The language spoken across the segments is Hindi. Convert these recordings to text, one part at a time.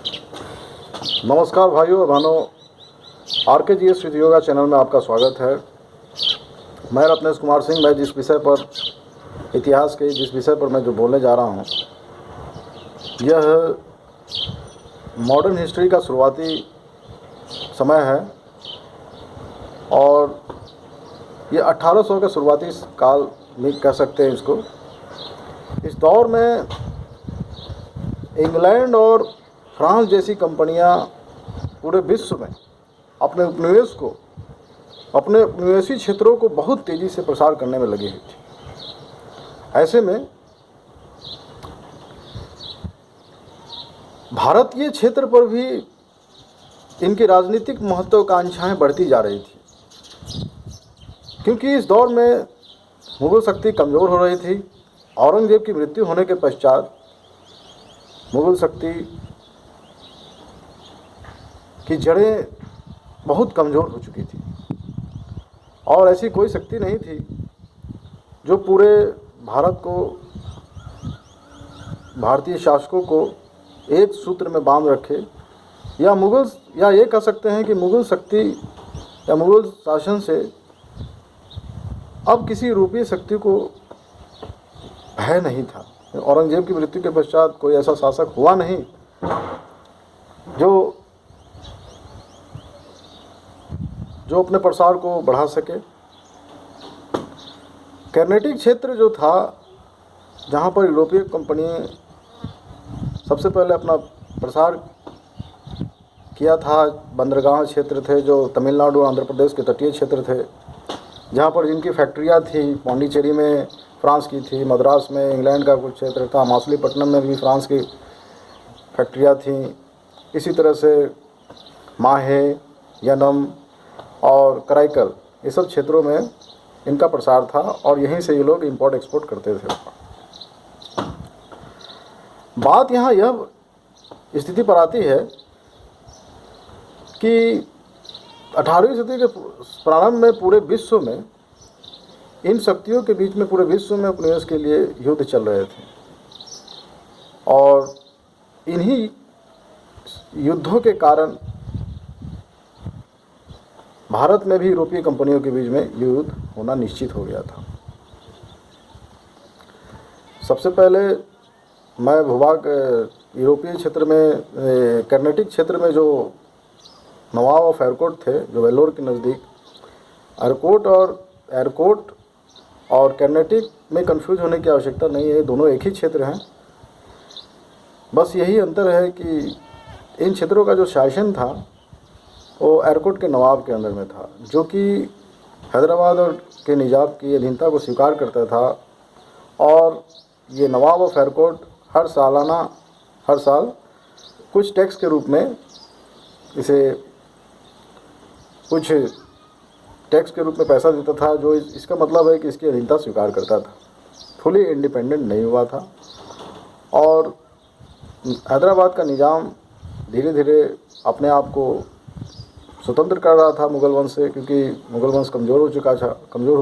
नमस्कार भाइयों और बहनों, RKGS विद योगा चैनल में आपका स्वागत है। मैं रत्नेश कुमार सिंह। मैं जिस विषय पर इतिहास के जिस विषय पर मैं जो बोलने जा रहा हूँ, यह मॉडर्न हिस्ट्री का शुरुआती समय है और ये 1800 के शुरुआती काल में कह सकते हैं इसको। इस दौर में इंग्लैंड और फ्रांस जैसी कंपनियां पूरे विश्व में अपने उपनिवेश को, अपने उपनिवेशी क्षेत्रों को बहुत तेज़ी से प्रसार करने में लगी हुई थी। ऐसे में भारतीय क्षेत्र पर भी इनकी राजनीतिक महत्वाकांक्षाएं बढ़ती जा रही थी, क्योंकि इस दौर में मुगल शक्ति कमज़ोर हो रही थी। औरंगजेब की मृत्यु होने के पश्चात मुगल शक्ति की जड़ें बहुत कमज़ोर हो चुकी थी और ऐसी कोई शक्ति नहीं थी जो पूरे भारत को, भारतीय शासकों को एक सूत्र में बांध रखे, या ये कह सकते हैं कि मुगल शक्ति या मुगल शासन से अब किसी यूरोपीय शक्ति को भय नहीं था। औरंगजेब की मृत्यु के पश्चात कोई ऐसा शासक हुआ नहीं जो अपने प्रसार को बढ़ा सके। कर्नाटिक क्षेत्र जो था, जहाँ पर यूरोपीय कंपनी सबसे पहले अपना प्रसार किया था, बंदरगाह क्षेत्र थे जो तमिलनाडु और आंध्र प्रदेश के तटीय क्षेत्र थे, जहाँ पर जिनकी फैक्ट्रियाँ थी। पौंडीचेरी में फ्रांस की थी, मद्रास में इंग्लैंड का कुछ क्षेत्र था, मछलीपट्टनम में भी फ्रांस की फैक्ट्रियाँ थीं। इसी तरह से माहे, यनम और कराईकल, ये सब क्षेत्रों में इनका प्रसार था और यहीं से ये लोग इंपोर्ट एक्सपोर्ट करते थे। बात यहाँ यह स्थिति पर आती है कि 18वीं सदी के प्रारंभ में पूरे विश्व में इन शक्तियों के बीच में, पूरे विश्व में उपनिवेश के लिए युद्ध चल रहे थे और इन्हीं युद्धों के कारण भारत में भी यूरोपीय कंपनियों के बीच में युद्ध होना निश्चित हो गया था। सबसे पहले मैं भूभाग यूरोपीय क्षेत्र में, कर्नाटिक क्षेत्र में जो नवाब ऑफ एरकोट थे, जो वेल्लोर के नज़दीक, एरकोट और कर्नाटिक में कंफ्यूज होने की आवश्यकता नहीं है, दोनों एक ही क्षेत्र हैं। बस यही अंतर है कि इन क्षेत्रों का जो शासन था वो एरकोट के नवाब के अंदर में था, जो कि हैदराबाद और के निजाम की अधीनता को स्वीकार करता था। और ये नवाब ऑफ एरकोट हर साल कुछ टैक्स के रूप में पैसा देता था, जो इसका मतलब है कि इसकी अधीनता स्वीकार करता था। फुली इंडिपेंडेंट नहीं हुआ था और हैदराबाद का निजाम धीरे धीरे अपने आप को स्वतंत्र कर रहा था मुगल वंश से, क्योंकि मुगल वंश कमज़ोर हो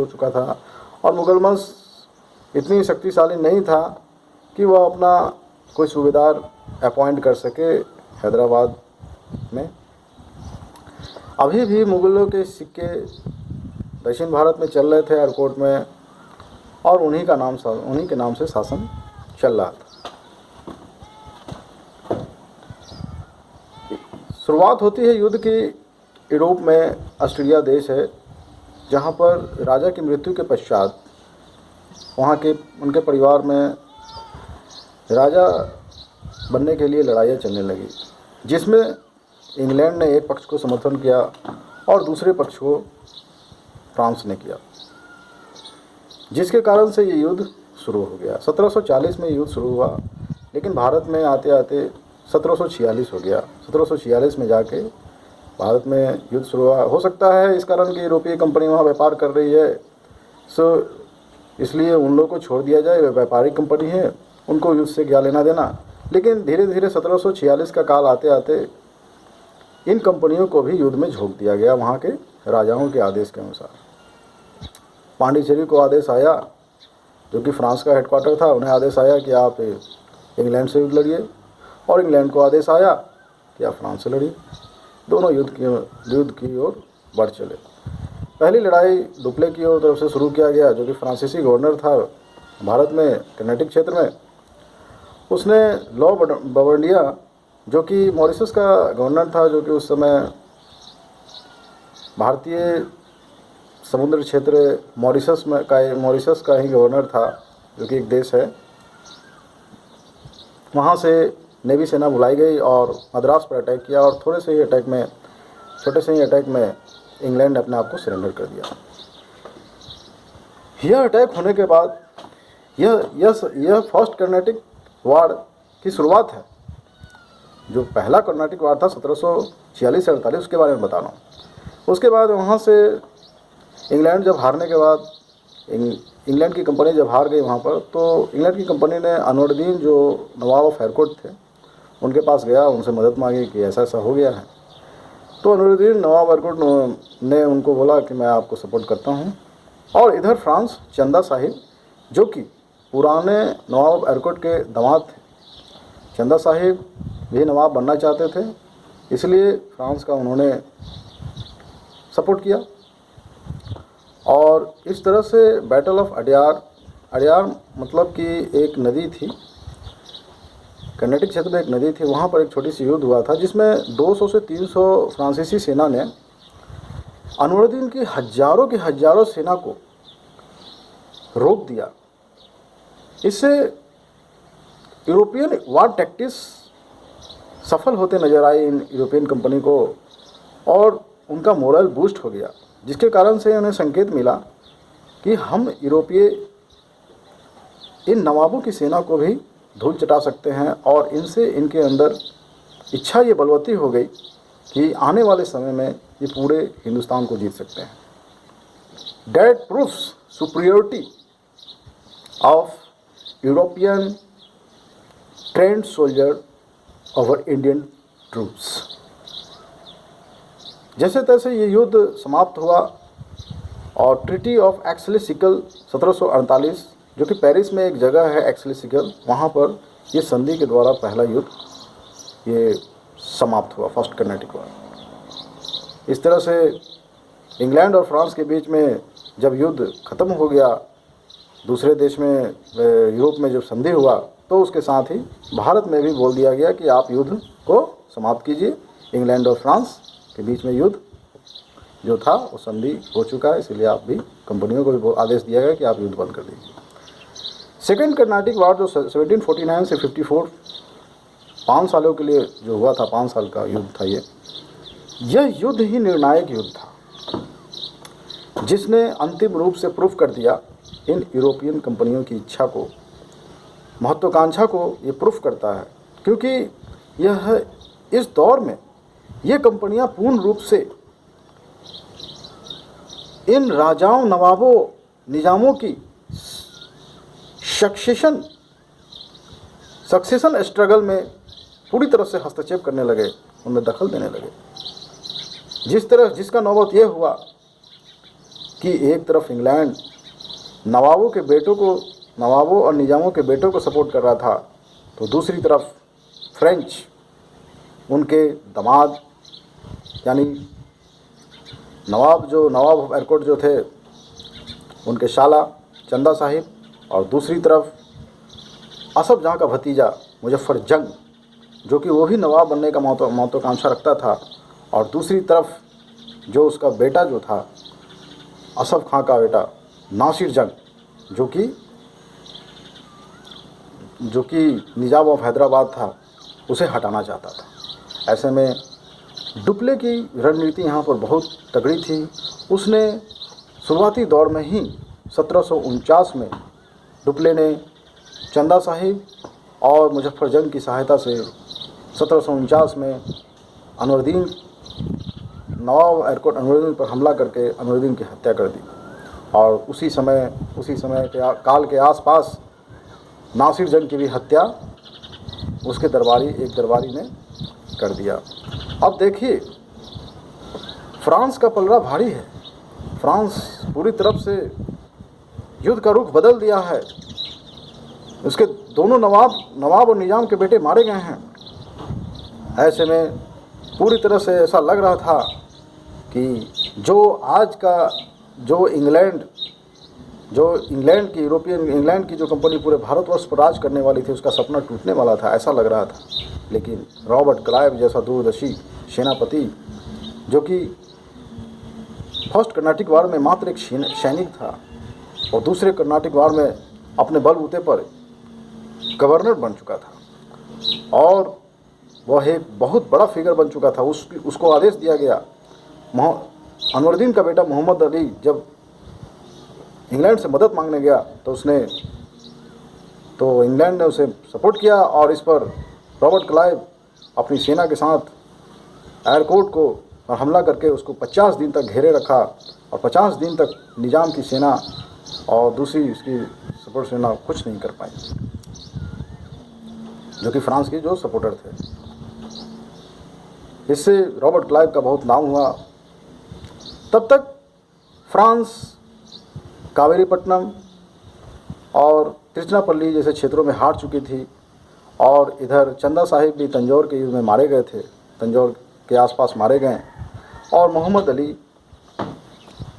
चुका था और मुगल वंश इतनी शक्तिशाली नहीं था कि वह अपना कोई सूबेदार अपॉइंट कर सके हैदराबाद में। अभी भी मुगलों के सिक्के दक्षिण भारत में चल रहे थे, एयरकोर्ट में, और उन्हीं के नाम से शासन चल रहा था। शुरुआत होती है युद्ध की। यूरोप में ऑस्ट्रिया देश है, जहाँ पर राजा की मृत्यु के पश्चात वहाँ के उनके परिवार में राजा बनने के लिए लड़ाइयाँ चलने लगी, जिसमें इंग्लैंड ने एक पक्ष को समर्थन किया और दूसरे पक्ष को फ्रांस ने किया, जिसके कारण से ये युद्ध शुरू हो गया। 1740 में युद्ध शुरू हुआ, लेकिन भारत में आते आते 1746 हो गया। 1746 में जाके भारत में युद्ध शुरू हुआ। हो सकता है इस कारण कि यूरोपीय कंपनी वहाँ व्यापार कर रही है, इसलिए उन लोगों को छोड़ दिया जाए, वे व्यापारिक कंपनी है, उनको युद्ध से क्या लेना देना। लेकिन धीरे धीरे 1746 का काल आते आते इन कंपनियों को भी युद्ध में झोंक दिया गया, वहाँ के राजाओं के आदेश के अनुसार। पांडिचेरी को आदेश आया, जो कि फ्रांस का हेडक्वार्टर था, उन्हें आदेश आया कि आप इंग्लैंड से युद्ध लड़िए, और इंग्लैंड को आदेश आया या फ्रांस से लड़ी। दोनों युद्ध की ओर बढ़ चले। पहली लड़ाई डुप्ले की ओर तरफ से शुरू किया गया, जो कि फ्रांसीसी गवर्नर था भारत में कर्नाटक क्षेत्र में। उसने लॉ बवंडिया, जो कि मॉरिशस का गवर्नर था, जो कि उस समय भारतीय समुद्र क्षेत्र मॉरिशस का ही गवर्नर था, जो कि एक देश है। वहाँ से नेवी सेना बुलाई गई और मद्रास पर अटैक किया, और छोटे से ही अटैक में इंग्लैंड अपने आप को सरेंडर कर दिया। यह अटैक होने के बाद यह फर्स्ट कर्नाटिक वार की शुरुआत है। जो पहला कर्नाटिक वार था 1746 से 48, उसके बारे में बता रहा हूँ। उसके बाद वहाँ से इंग्लैंड जब हारने के बाद, इंग्लैंड की कंपनी जब हार गई वहाँ पर, तो इंग्लैंड की कंपनी ने अनवरुद्दीन, जो नवाब ऑफ हैरकोट थे, उनके पास गया, उनसे मदद मांगी कि ऐसा ऐसा हो गया है। तो अनवरुद्दीन नवाब हैरकोट ने उनको बोला कि मैं आपको सपोर्ट करता हूँ। और इधर फ्रांस चंदा साहिब, जो कि पुराने नवाब हैरकोट के दामाद थे, चंदा साहिब भी नवाब बनना चाहते थे, इसलिए फ्रांस का उन्होंने सपोर्ट किया। और इस तरह से बैटल ऑफ अड्यार मतलब कि एक नदी थी, कर्नाटक क्षेत्र में एक नदी थी, वहाँ पर एक छोटी सी युद्ध हुआ था, जिसमें 200 से 300 फ्रांसीसी सेना ने अनवरुद्दीन की हजारों सेना को रोक दिया। इससे यूरोपियन वार टैक्टिक्स सफल होते नजर आए इन यूरोपियन कंपनी को, और उनका मोरल बूस्ट हो गया, जिसके कारण से उन्हें संकेत मिला कि हम यूरोपीय इन नवाबों की सेना को भी धूल चटा सकते हैं। और इनसे इनके अंदर इच्छा ये बलवती हो गई कि आने वाले समय में ये पूरे हिंदुस्तान को जीत सकते हैं। That proofs superiority of European trained soldier over Indian troops. जैसे तैसे ये युद्ध समाप्त हुआ, और ट्रीटी ऑफ एक्स-ले-सिकल 1748, जो कि पेरिस में एक जगह है एक्स-ले-सिकल, वहाँ पर ये संधि के द्वारा पहला युद्ध ये समाप्त हुआ, फर्स्ट कर्नाटिक वार। इस तरह से इंग्लैंड और फ्रांस के बीच में जब युद्ध ख़त्म हो गया, दूसरे देश में यूरोप में जब संधि हुआ, तो उसके साथ ही भारत में भी बोल दिया गया कि आप युद्ध को समाप्त कीजिए। इंग्लैंड और फ्रांस के बीच में युद्ध जो था वो संधि हो चुका है, इसलिए आप भी कंपनियों को भी आदेश दिया गया कि आप युद्ध बंद कर दीजिए। सेकेंड कर्नाटिक वार जो 1749 से 54 5 सालों के लिए जो हुआ था, 5 साल का युद्ध था यह युद्ध ही निर्णायक युद्ध था, जिसने अंतिम रूप से प्रूफ कर दिया इन यूरोपियन कंपनियों की इच्छा को, महत्वाकांक्षा को ये प्रूफ करता है। क्योंकि यह इस दौर में ये कंपनियां पूर्ण रूप से इन राजाओं, नवाबों, निजामों की सक्सेशन स्ट्रगल में पूरी तरह से हस्तक्षेप करने लगे, उनमें दखल देने लगे। जिसका नौबत यह हुआ कि एक तरफ इंग्लैंड नवाबों और निजामों के बेटों को सपोर्ट कर रहा था, तो दूसरी तरफ फ्रेंच उनके दामाद, यानी नवाब ऑफ हैरकोट जो थे, उनके शाला चंदा साहिब, और दूसरी तरफ असफ जहाँ का भतीजा मुजफ्फर जंग, जो कि वो भी नवाब बनने का महत्वाकांक्षा रखता था, और दूसरी तरफ जो उसका बेटा जो था, असफ खां का बेटा नासिर जंग, जो कि निजाम ऑफ हैदराबाद था, उसे हटाना चाहता था। ऐसे में डुप्ले की रणनीति यहाँ पर बहुत तगड़ी थी। उसने शुरुआती दौर में ही 1749 में डुप्ले ने चंदा साहिब और मुजफ्फर जंग की सहायता से 1749 में नवाब हैरकोट अनवरुद्दीन पर हमला करके अनवरुद्दीन की हत्या कर दी। और उसी समय के काल के आसपास नासिर जंग की भी हत्या उसके एक दरबारी ने कर दिया। अब देखिए, फ्रांस का पलड़ा भारी है। फ्रांस पूरी तरफ से युद्ध का रुख बदल दिया है। उसके दोनों नवाब और निजाम के बेटे मारे गए हैं। ऐसे में पूरी तरह से ऐसा लग रहा था कि जो आज का जो इंग्लैंड की यूरोपियन इंग्लैंड की जो कंपनी पूरे भारतवर्ष पर राज करने वाली थी, उसका सपना टूटने वाला था, ऐसा लग रहा था। लेकिन रॉबर्ट क्लाइव जैसा दूरदर्शी सेनापति, जो कि फर्स्ट कर्नाटिक वार में मात्र एक सैनिक था और दूसरे कर्नाटिक वार में अपने बलबूते पर गवर्नर बन चुका था और वह एक बहुत बड़ा फिगर बन चुका था, उसको आदेश दिया गया। अनवरुद्दीन का बेटा मोहम्मद अली जब इंग्लैंड से मदद मांगने गया तो इंग्लैंड ने उसे सपोर्ट किया और इस पर रॉबर्ट क्लाइव अपनी सेना के साथ एयरकोर्ट को हमला करके उसको 50 दिन तक घेरे रखा और 50 दिन तक निजाम की सेना और दूसरी इसकी सपोर्ट सेना कुछ नहीं कर पाई, जो कि फ्रांस के जो सपोर्टर थे। इससे रॉबर्ट क्लाइव का बहुत नाम हुआ। तब तक फ्रांस कावेरीपट्टनम और तिरुचिरापल्ली जैसे क्षेत्रों में हार चुकी थी और इधर चंदा साहिब भी तंजौर के युद्ध में मारे गए थे, तंजौर के आसपास मारे गए और मोहम्मद अली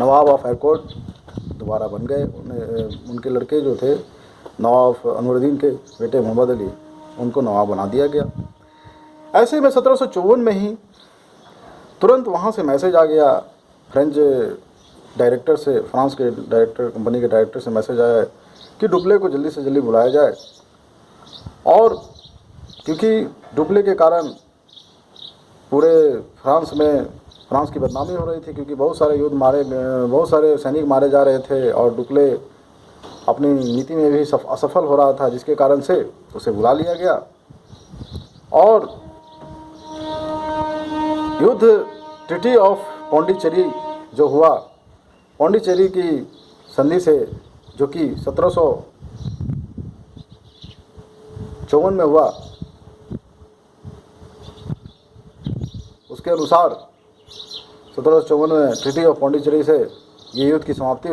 नवाब ऑफ एयरकोर्ट दोबारा बन गए। उनके लड़के जो थे नवाब अनवरुद्दीन के बेटे मोहम्मद अली, उनको नवाब बना दिया गया। ऐसे में 1754 में ही तुरंत वहाँ से मैसेज आ गया फ्रेंच डायरेक्टर से, फ्रांस के डायरेक्टर, कंपनी के डायरेक्टर से मैसेज आया कि डुप्ले को जल्दी से जल्दी बुलाया जाए। और क्योंकि डुप्ले के कारण पूरे फ्रांस की बदनामी हो रही थी, क्योंकि बहुत सारे सैनिक मारे जा रहे थे और डुप्ले अपनी नीति में भी असफल हो रहा था, जिसके कारण से उसे बुला लिया गया और युद्ध ट्रीटी ऑफ पौंडीचेरी जो हुआ, पौंडीचेरी की संधि से, जो कि 1754 में हुआ, उसके अनुसार 1754 में ट्रीटी ऑफ पौंडीचेरी से ये युद्ध की समाप्ति हुई।